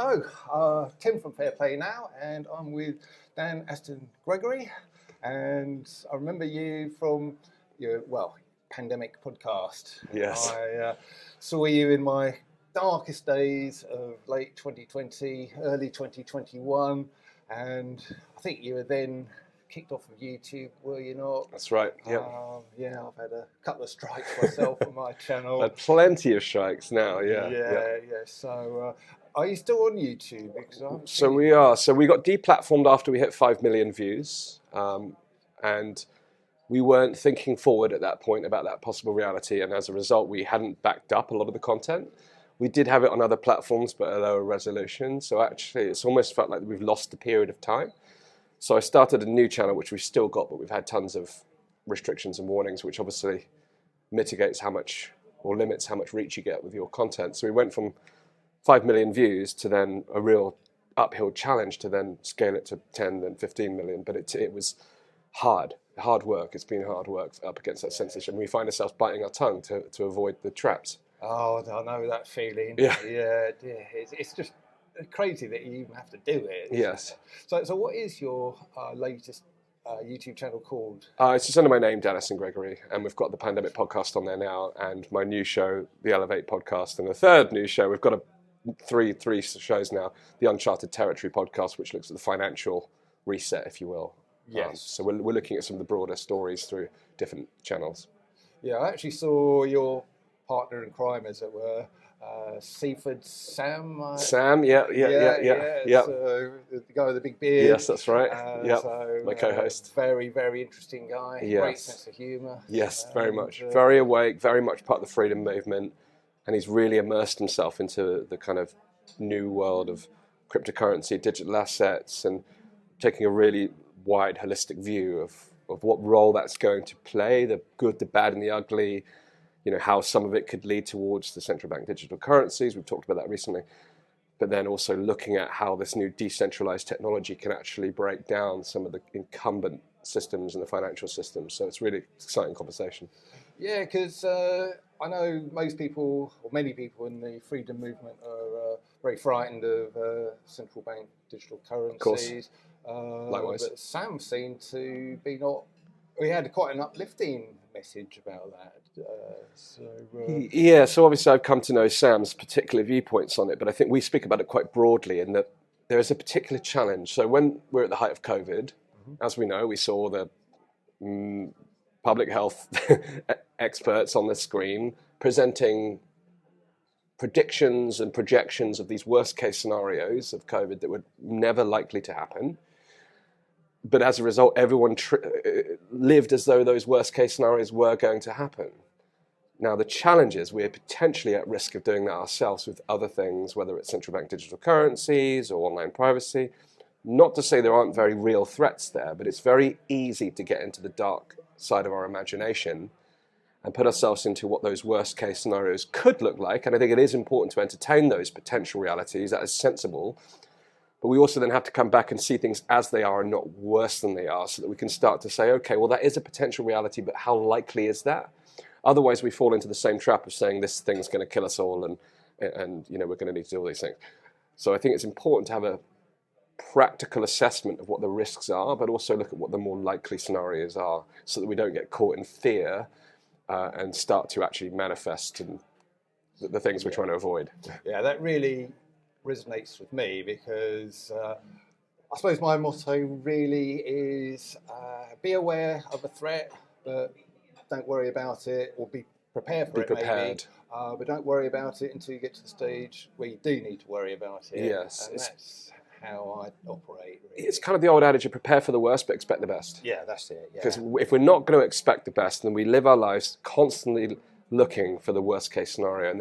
So, Tim from Fair Play Now, and I'm with Dan Astin-Gregory, and I remember you from your, pandemic podcast. Yes. I saw you in my darkest days of late 2020, early 2021, and I think you were then kicked off of YouTube, were you not? That's right. Yeah. I've had a couple of strikes myself on my channel. Had plenty of strikes now. Yeah. So, are you still on YouTube? Because So we are. So we got deplatformed after we hit 5 million views, and we weren't thinking forward at that point about that possible reality, and as a result, we hadn't backed up a lot of the content. We did have it on other platforms, but at a lower resolution. So actually, it's almost felt like we've lost a period of time. So I started a new channel, which we've still got, but we've had tons of restrictions and warnings, which obviously mitigates how much or limits how much reach you get with your content. So we went from 5 million views to then a real uphill challenge to then scale it to 10 and 15 million. But it was hard work. It's been hard work up against that censorship. And we find ourselves biting our tongue to avoid the traps. Oh, I know that feeling. Yeah. It's just crazy that you even have to do it. Yes. So what is your latest YouTube channel called? It's just under my name, Dan Astin-Gregory, and we've got the Pandemic podcast on there now, and my new show, the Elevate podcast, and the third new show. We've got three shows now. The Uncharted Territory podcast, which looks at the financial reset, if you will. Yes. So we're looking at some of the broader stories through different channels. Yeah, I actually saw your partner in crime, as it were, Seaford Sam. Sam, yeah. So the guy with the big beard. Yes, that's right. So, my co-host. Very, very interesting guy. Yes. Great sense of humour. Yes, very much. Very awake, very much part of the freedom movement, and he's really immersed himself into the kind of new world of cryptocurrency, digital assets, and taking a really wide, holistic view of what role that's going to play, the good, the bad, and the ugly. You know, how some of it could lead towards the central bank digital currencies. We've talked about that recently. But then also looking at how this new decentralized technology can actually break down some of the incumbent systems and the financial systems. So it's really exciting conversation. Yeah, because I know most people, or many people in the freedom movement are very frightened of central bank digital currencies. Likewise. But Sam seemed to be not... We had quite an uplifting message about that. So obviously I've come to know Sam's particular viewpoints on it, but I think we speak about it quite broadly in that there is a particular challenge. So when we're at the height of COVID, as we know, we saw the public health experts on the screen presenting predictions and projections of these worst case scenarios of COVID that were never likely to happen. But as a result, everyone lived as though those worst case scenarios were going to happen. Now, the challenge is we're potentially at risk of doing that ourselves with other things, whether it's central bank digital currencies or online privacy. Not to say there aren't very real threats there, but it's very easy to get into the dark side of our imagination and put ourselves into what those worst case scenarios could look like. And I think it is important to entertain those potential realities. That is sensible. But we also then have to come back and see things as they are and not worse than they are, so that we can start to say, okay, well, that is a potential reality, but how likely is that? Otherwise, we fall into the same trap of saying this thing's going to kill us all and we're going to need to do all these things. So I think it's important to have a practical assessment of what the risks are, but also look at what the more likely scenarios are, so that we don't get caught in fear and start to actually manifest the things we're trying to avoid. Yeah, that really resonates with me, because I suppose my motto really is be aware of a threat, but don't worry about it, or be prepared for it. Maybe, but don't worry about it until you get to the stage where you do need to worry about it. Yes, and that's how I operate. Really. It's kind of the old adage: you prepare for the worst, but expect the best. Yeah, that's it. Because if we're not going to expect the best, then we live our lives constantly looking for the worst case scenario. And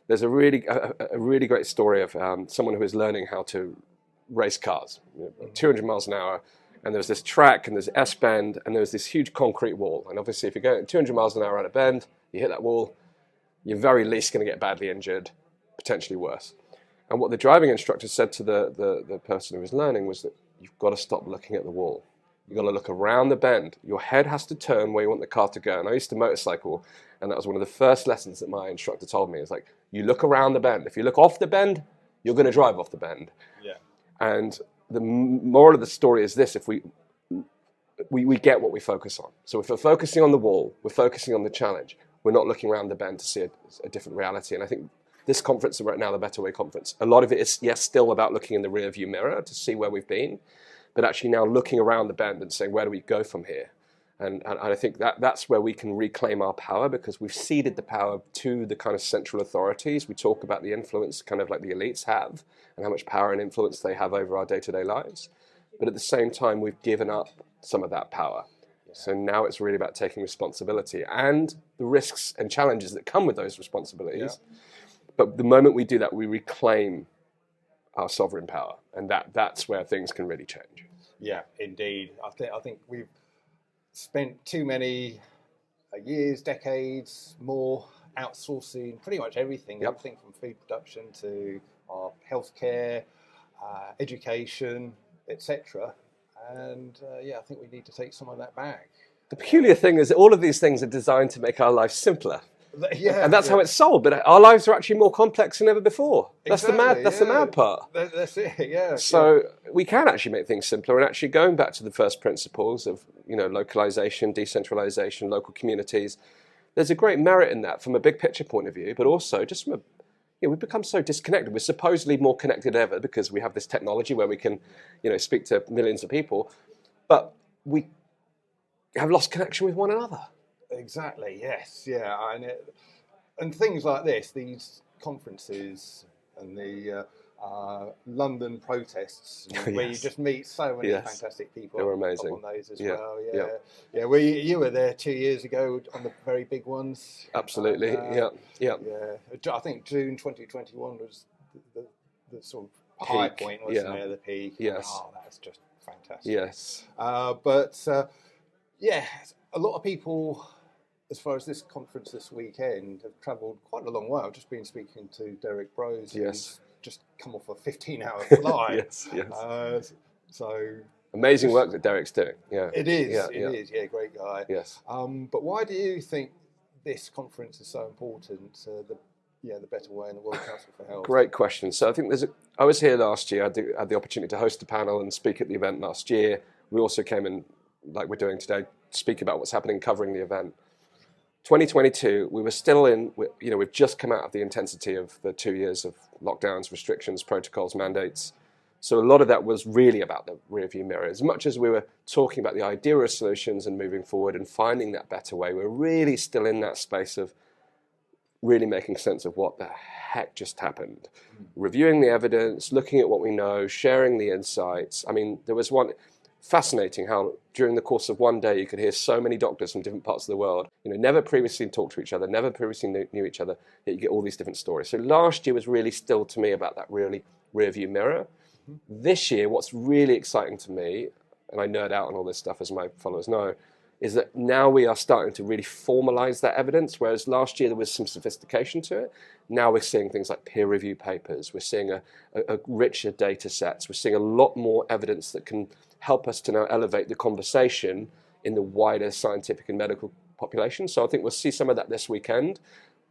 there's a really great story of someone who is learning how to race cars, 200 miles an hour, and there's this track and there's S-bend and there's this huge concrete wall. And obviously if you're going 200 miles an hour on a bend, you hit that wall, you're very least going to get badly injured, potentially worse. And what the driving instructor said to the person who was learning was that you've got to stop looking at the wall. You've got to look around the bend. Your head has to turn where you want the car to go. And I used to motorcycle, and that was one of the first lessons that my instructor told me. Is like, you look around the bend. If you look off the bend, you're going to drive off the bend. Yeah. And the moral of the story is this: if we get what we focus on. So if we're focusing on the wall, we're focusing on the challenge. We're not looking around the bend to see a different reality. And I think this conference right now, the Better Way conference, a lot of it is, yes, still about looking in the rear view mirror to see where we've been, but actually now looking around the bend and saying, where do we go from here? And I think that's where we can reclaim our power, because we've ceded the power to the kind of central authorities. We talk about the influence kind of like the elites have and how much power and influence they have over our day-to-day lives. But at the same time, we've given up some of that power. So now it's really about taking responsibility and the risks and challenges that come with those responsibilities. Yeah. But the moment we do that, we reclaim our sovereign power, and that's where things can really change. Yeah, indeed. I think we've spent too many years, decades, more outsourcing pretty much everything. Yep. Everything from food production to our healthcare, education, etc. And I think we need to take some of that back. The peculiar thing is that all of these things are designed to make our lives simpler. Yeah, and that's how it's sold. But our lives are actually more complex than ever before. That's exactly, the mad part. That's it. Yeah. So we can actually make things simpler. And actually, going back to the first principles of localization, decentralization, local communities, there's a great merit in that from a big picture point of view, but also just from we've become so disconnected. We're supposedly more connected than ever because we have this technology where we can, speak to millions of people, but we have lost connection with one another. Exactly. Yes. Yeah. And things like this, these conferences and the London protests, where you just meet so many fantastic people. They were amazing. On those as well. Yeah. You were there 2 years ago on the very big ones. Absolutely. Yeah. I think June 2021 was the sort of high point, wasn't it? The peak. Yes. Oh, that's just fantastic. Yes. A lot of people, as far as this conference this weekend, have travelled quite a long way. I've just been speaking to Derek Brose, who's just come off a 15-hour flight. yes. So amazing work that Derek's doing. Yeah, it is. It is. Yeah, great guy. Yes. But why do you think this conference is so important? The Better Way and the World Council for Health. Great question. So I think I was here last year. I had the opportunity to host a panel and speak at the event last year. We also came in, like we're doing today, speak about what's happening, covering the event. 2022, we were still we've just come out of the intensity of the 2 years of lockdowns, restrictions, protocols, mandates. So a lot of that was really about the rearview mirror. As much as we were talking about the idea of solutions and moving forward and finding that better way, we're really still in that space of really making sense of what the heck just happened. Reviewing the evidence, looking at what we know, sharing the insights. I mean, there was one fascinating how during the course of one day you could hear so many doctors from different parts of the world, never previously talked to each other, never previously knew each other, yet you get all these different stories. So last year was really still to me about that really rear view mirror. This year, what's really exciting to me, and I nerd out on all this stuff as my followers know, is that now we are starting to really formalize that evidence, whereas last year there was some sophistication to it. Now we're seeing things like peer review papers, we're seeing a richer data sets, we're seeing a lot more evidence that can help us to now elevate the conversation in the wider scientific and medical population. So I think we'll see some of that this weekend.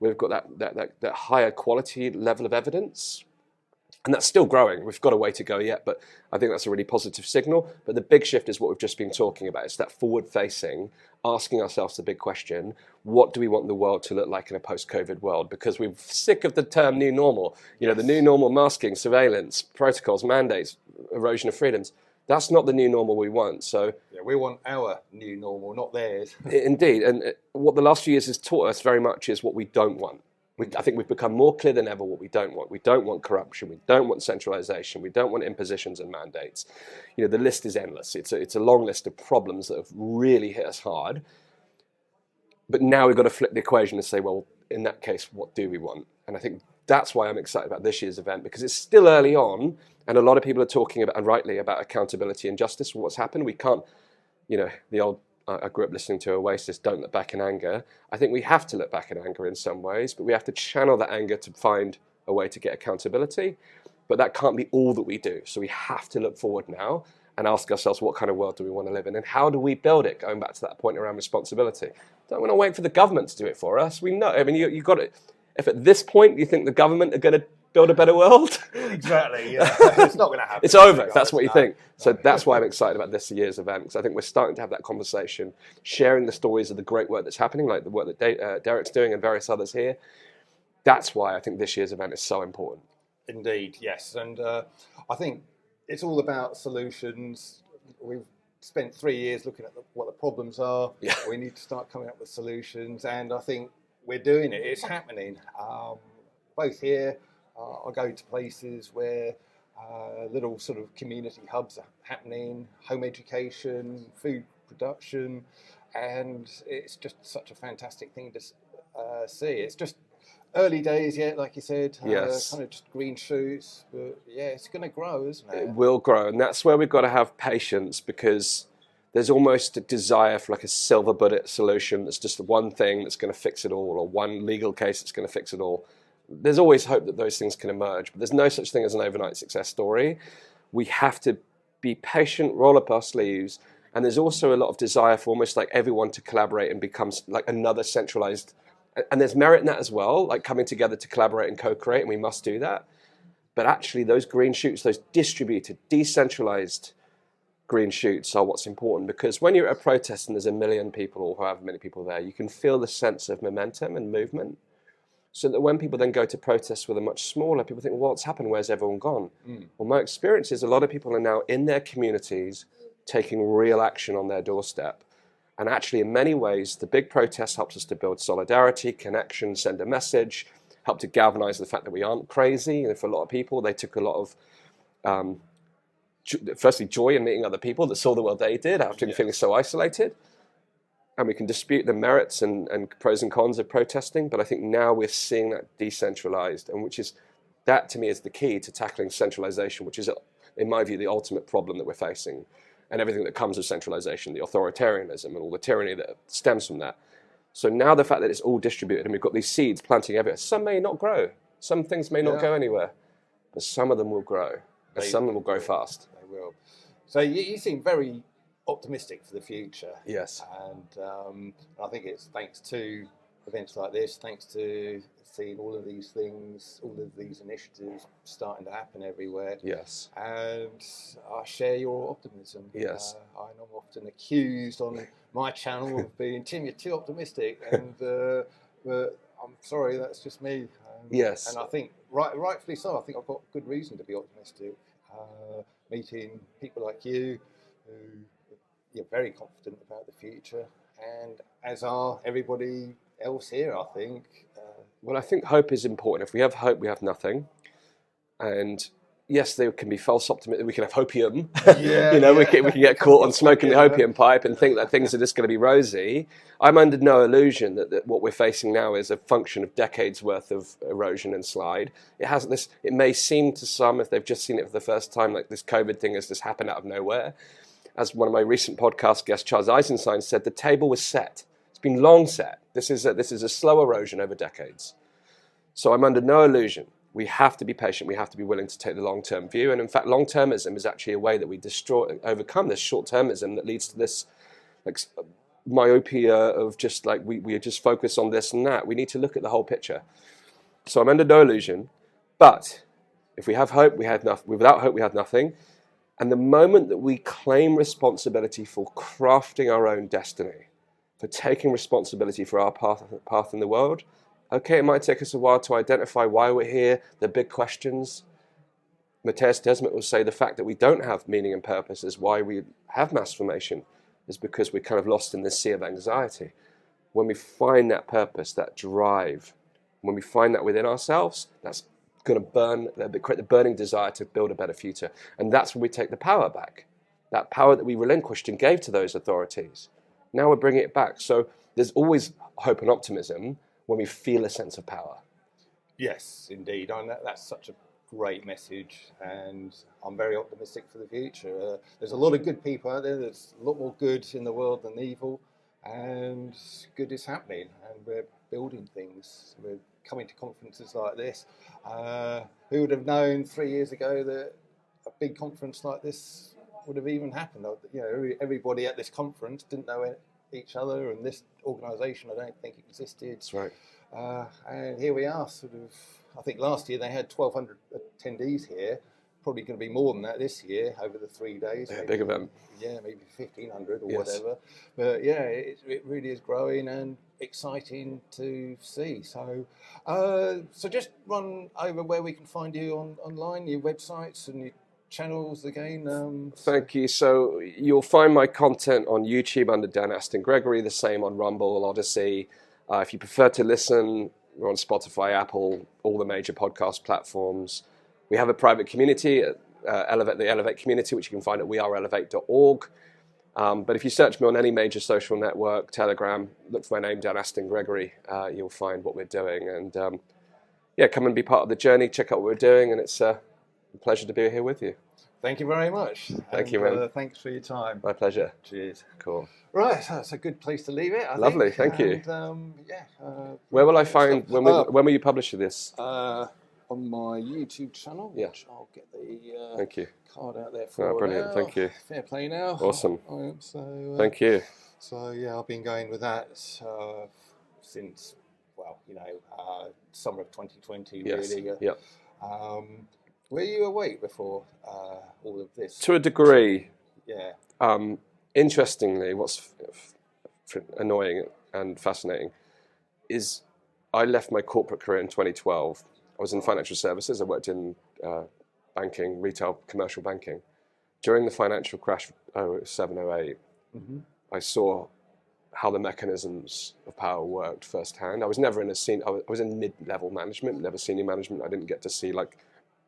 We've got that higher quality level of evidence. And that's still growing. We've got a way to go yet, but I think that's a really positive signal. But the big shift is what we've just been talking about. It's that forward-facing, asking ourselves the big question, what do we want the world to look like in a post-COVID world? Because we're sick of the term new normal. The new normal, masking, surveillance, protocols, mandates, erosion of freedoms. That's not the new normal we want. So we want our new normal, not theirs. Indeed. And what the last few years has taught us very much is what we don't want. I think we've become more clear than ever what we don't want. We don't want corruption. We don't want centralization. We don't want impositions and mandates. The list is endless. It's a long list of problems that have really hit us hard. But now we've got to flip the equation and say, well, in that case, what do we want? And I think that's why I'm excited about this year's event, because it's still early on, and a lot of people are talking about, and rightly, about accountability and justice for what's happened. We can't, the old, I grew up listening to Oasis, don't look back in anger. I think we have to look back in anger in some ways, but we have to channel that anger to find a way to get accountability. But that can't be all that we do. So we have to look forward now and ask ourselves, what kind of world do we want to live in? And how do we build it? Going back to that point around responsibility. Don't want to wait for the government to do it for us. We know, you've got to, if at this point you think the government are going to build a better world. Exactly. Yeah. It's not going to happen. It's over. That's what you think. So No. that's why I'm excited about this year's event, because I think we're starting to have that conversation, sharing the stories of the great work that's happening, like the work that Derek's doing and various others here. That's why I think this year's event is so important. Indeed, yes. And I think it's all about solutions. We've spent 3 years looking at what the problems are. Yeah. We need to start coming up with solutions. And I think we're doing it. It's happening. Both here, I go to places where little sort of community hubs are happening, home education, food production. And it's just such a fantastic thing to see. It's just early days yet, like you said, Yes. kind of just green shoots, but yeah, it's going to grow, isn't it? It will grow, and that's where we've got to have patience, because there's almost a desire for like a silver bullet solution that's just the one thing that's going to fix it all, or one legal case that's going to fix it all. There's always hope that those things can emerge, but there's no such thing as an overnight success story. We have to be patient, roll up our sleeves, and there's also a lot of desire for almost like everyone to collaborate and become like another centralized. And there's merit in that as well, like coming together to collaborate and co-create, and we must do that. But actually, those green shoots, those distributed, decentralized green shoots are what's important, because when you're at a protest and there's 1 million people or however many people there, you can feel the sense of momentum and movement. So that when people then go to protests with a much smaller, people think, well, what's happened? Where's everyone gone? Well, my experience is a lot of people are now in their communities taking real action on their doorstep. And actually, in many ways, the big protest helps us to build solidarity, connection, send a message, help to galvanize the fact that we aren't crazy. And for a lot of people, they took a lot of, firstly, joy in meeting other people that saw the world they did after feeling so isolated. And we can dispute the merits and pros and cons of protesting. But I think now we're seeing that decentralized, and that to me is the key to tackling centralization, which is, in my view, the ultimate problem that we're facing. And everything that comes with centralization, the authoritarianism and all the tyranny that stems from that. So now the fact that it's all distributed and we've got these seeds planting everywhere, some may not grow, some things may not go anywhere, but some of them will grow, and some of them will grow fast. They will. So you seem very optimistic for the future. Yes. And I think it's thanks to events like this, thanks to seeing all of these things, all of these initiatives starting to happen everywhere. Yes. And I share your optimism. Yes. I know I'm often accused on my channel of being, Tim, you're too optimistic, and but I'm sorry, that's just me. Yes. And I think, rightfully so, I think I've got good reason to be optimistic. Meeting people like you, who you're very confident about the future, and as are everybody else here, I think. Well, I think hope is important. If we have hope, we have nothing. And yes, there can be false optimism. We can have hopium. We can get caught on smoking the opium pipe and think that things are just going to be rosy. I'm under no illusion that what we're facing now is a function of decades worth of erosion and slide. It may seem to some, if they've just seen it for the first time, like this COVID thing has just happened out of nowhere. As one of my recent podcast guests, Charles Eisenstein, said, the table was set. It's been long set. This is a slow erosion over decades. So I'm under no illusion. We have to be patient. We have to be willing to take the long-term view. And in fact, long-termism is actually a way that we overcome this short-termism that leads to this like myopia of just like we just focus on this and that. We need to look at the whole picture. So I'm under no illusion. But if we have hope, we have nothing. Without hope, we have nothing. And the moment that we claim responsibility for crafting our own destiny, for taking responsibility for our path in the world, okay, it might take us a while to identify why we're here, the big questions. Matthias Desmet will say the fact that we don't have meaning and purpose is why we have mass formation, is because we're kind of lost in this sea of anxiety. When we find that purpose, that drive, when we find that within ourselves, that's going to create the burning desire to build a better future. And that's when we take the power back, that power that we relinquished and gave to those authorities. Now we're bringing it back. So there's always hope and optimism when we feel a sense of power. Yes, indeed. That's such a great message, and I'm very optimistic for the future. There's a lot of good people out there. There's a lot more good in the world than evil, and good is happening, and we're building things. We're coming to conferences like this. Who would have known 3 years ago that a big conference like this would have even happened? Everybody at this conference didn't know each other, and this organisation I don't think existed. That's right. And here we are, sort of I think last year they had 1,200 attendees here. Probably going to be more than that this year over the 3 days. Yeah, big event. Yeah, maybe 1,500 or Yes. whatever. But yeah, it really is growing and exciting to see. So, so just run over where we can find you online, your websites and your channels again. Thank you. So you'll find my content on YouTube under Dan Astin-Gregory, the same on Rumble, Odyssey. If you prefer to listen, we're on Spotify, Apple, all the major podcast platforms. We have a private community, the Elevate community, which you can find at weareelevate.org. But if you search me on any major social network, Telegram, look for my name, Dan Astin-Gregory, you'll find what we're doing. And come and be part of the journey, check out what we're doing, and it's a pleasure to be here with you. Thank you very much. Thank you, man. Thanks for your time. My pleasure. Cheers. Cool. Right, so that's a good place to leave it. I Lovely, think. thank you. Where will I find, when will you publish this? On my YouTube channel, Yeah. which I'll get the Thank you. card out there for Brilliant, now. thank you. Fair play now. Awesome. So, Thank you. So yeah, I've been going with that since, summer of 2020, Yes. really. Yeah. Were you awake before all of this? To a degree. Yeah. Interestingly, what's annoying and fascinating is I left my corporate career in 2012. I was in financial services. I worked in banking, retail, commercial banking. During the financial crash of 07, 08, I saw how the mechanisms of power worked firsthand. I was never in a scene. I was in mid-level management, never senior management. I didn't get to see like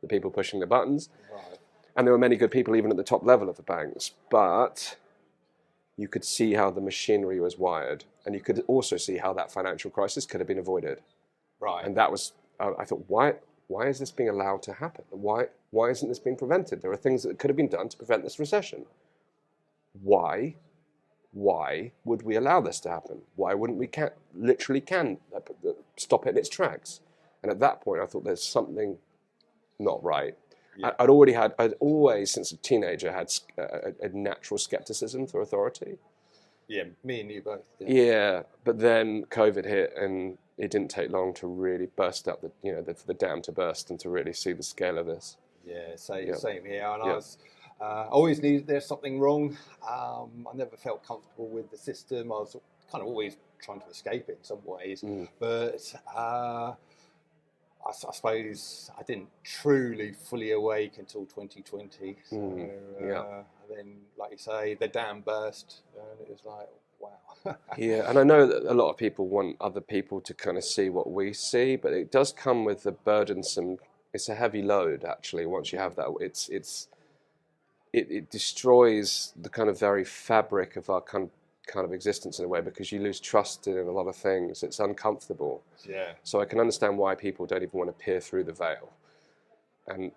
the people pushing the buttons. Right. And there were many good people even at the top level of the banks, but you could see how the machinery was wired, and you could also see how that financial crisis could have been avoided. Right. And that was, I thought, why is this being allowed to happen? Why isn't this being prevented? There are things that could have been done to prevent this recession. Why would we allow this to happen? Why wouldn't we literally stop it in its tracks? And at that point, I thought there's something not right. Yeah. I'd always, since a teenager, had a natural skepticism for authority. Yeah, me and you both. Yeah, but then COVID hit, and it didn't take long to really burst up the dam to burst and to really see the scale of this. Yeah, same here. And I always knew there's something wrong. I never felt comfortable with the system. I was kind of always trying to escape it in some ways, but I suppose I didn't truly fully awake until 2020. So, then, like you say, the dam burst, and it was like, wow. Yeah, and I know that a lot of people want other people to kind of see what we see, but it does come with a burdensome. It's a heavy load, actually. Once you have that, it destroys the kind of very fabric of our kind of existence in a way, because you lose trust in a lot of things. It's uncomfortable. Yeah. So I can understand why people don't even want to peer through the veil. And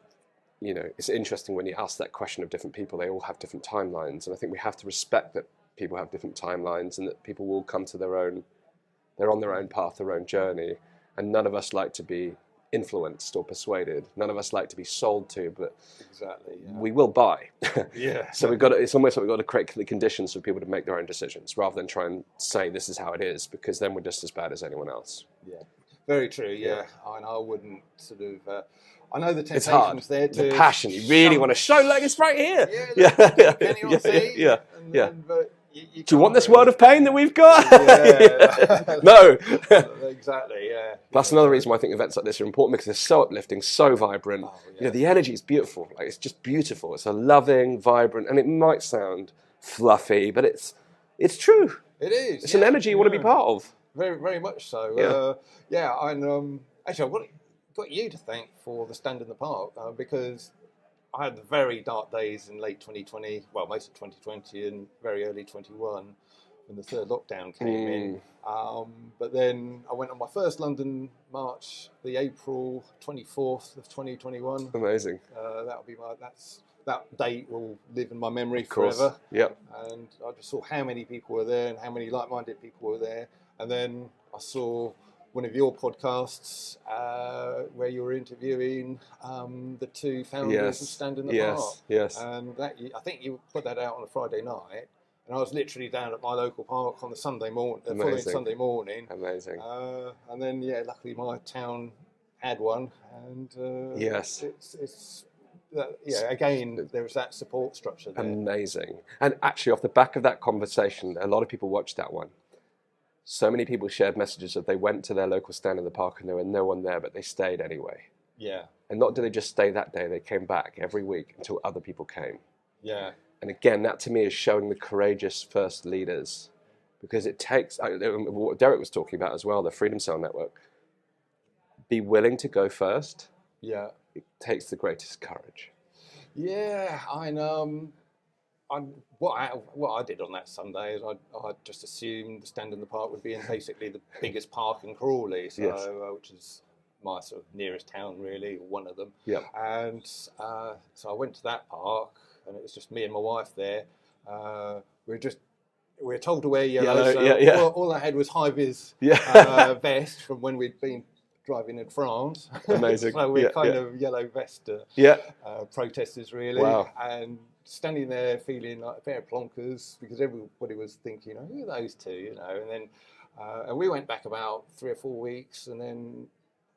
it's interesting when you ask that question of different people. They all have different timelines, and I think we have to respect that people have different timelines, and that people will come to their own. They're on their own path, their own journey, and none of us like to be influenced or persuaded. None of us like to be sold to, but exactly, we will buy. Yeah. So it's almost like we've got to create the conditions for people to make their own decisions, rather than try and say this is how it is, because then we're just as bad as anyone else. Yeah, very true. Yeah, and I wouldn't sort of. I know the It's hard. temptation's there to the passion. You really want to show, like it's right here. Can you see? Yeah. But you do you want this world of pain that we've got? Yeah. No. Exactly, yeah. That's another reason why I think events like this are important, because they're so uplifting, so vibrant. Oh, yeah. The energy is beautiful. Like, it's just beautiful. It's a loving, vibrant, and it might sound fluffy, but it's true. It is. It's an energy you want to be part of. Very, very much so. And actually, I've got you to thank for the stand in the park, because I had the very dark days in late 2020, well, most of 2020 and very early 21, when the third lockdown came in. But then I went on my first London march, the April 24th of 2021. Amazing. That'll be that date will live in my memory forever. Yep. And I just saw how many people were there and how many like-minded people were there. And then I saw one of your podcasts where you were interviewing the two founders of Stand in the Park. Yes. And I think you put that out on a Friday night. And I was literally down at my local park on the following Sunday morning. Amazing. And then, luckily my town had one, and Yes. it's yeah. Again, there was that support structure there. Amazing. And actually, off the back of that conversation, a lot of people watched that one. So many people shared messages that they went to their local stand in the park and there were no one there, but they stayed anyway. Yeah, And not did they just stay that day, they came back every week until other people came. yeah, And again, that to me is showing the courageous first leaders, because it takes, what Derek was talking about as well, the Freedom Cell Network, be willing to go first. yeah. It takes the greatest courage. Yeah, what I did on that Sunday is I just assumed the stand in the park would be in basically the biggest park in Crawley, so Yes. Which is my sort of nearest town really, or one of them. Yeah. And so I went to that park, and it was just me and my wife there. We were told to wear yellow, so all I had was high vis vest from when we'd been driving in France. Amazing. So we're kind of yellow vest protesters really. Wow. And standing there feeling like a pair of plonkers, because everybody was thinking, oh, who are those two, you know? And then and we went back about 3 or 4 weeks, and then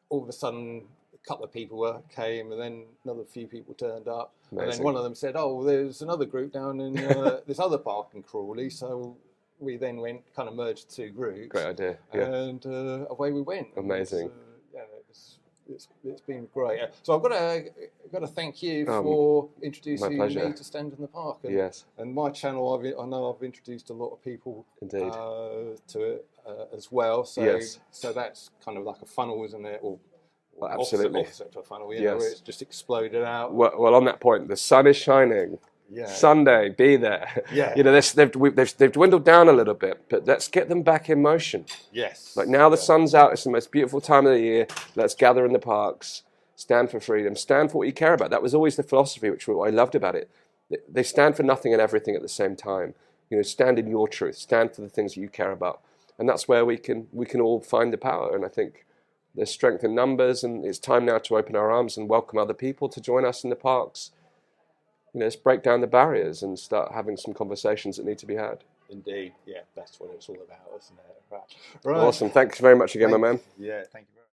all of a sudden a couple of people came, and then another few people turned up. Amazing. And then one of them said, oh, there's another group down in this other park in Crawley. So we then went, kind of merged two groups. Great idea. Yeah. And away we went. Amazing. It's been great. So I've got to thank you for introducing me to Stand in the Park. And, Yes. And my channel, I know I've introduced a lot of people Indeed. to it as well. So Yes. so that's kind of like a funnel, isn't it? Or Absolutely. opposite to a funnel, you know, where it's just exploded out. Well, on that point, the sun is shining. Yeah. Sunday, be there. Yeah. You know, they've dwindled down a little bit, but let's get them back in motion. Yes. Like now the sun's out, it's the most beautiful time of the year. Let's gather in the parks, stand for freedom, stand for what you care about. That was always the philosophy, which what I loved about it. They stand for nothing and everything at the same time. You know, stand in your truth, stand for the things that you care about. And that's where we can all find the power. And I think there's strength in numbers, and it's time now to open our arms and welcome other people to join us in the parks. You know, let's break down the barriers and start having some conversations that need to be had. Indeed, yeah, that's what it's all about, isn't it? Right. Awesome. Thanks very much again, my man. Yeah, thank you very much.